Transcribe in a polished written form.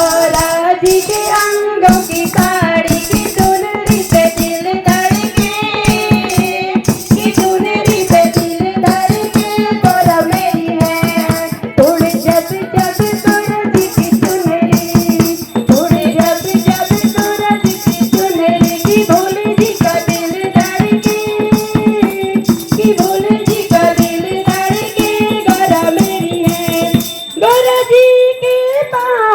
गौरा जी के अंगों की साड़ी की चुनरी पे दिल धड़के, की चुनरी पे दिल धड़के गौरा मेरी है। उड़ जब जब सूरज की चुनरी, उड़ जब जब सूरज की चुनरी, की भोले जी का दिल धड़के, की भोले जी का दिल धड़के गौरा मेरी है। गौरा जी के पास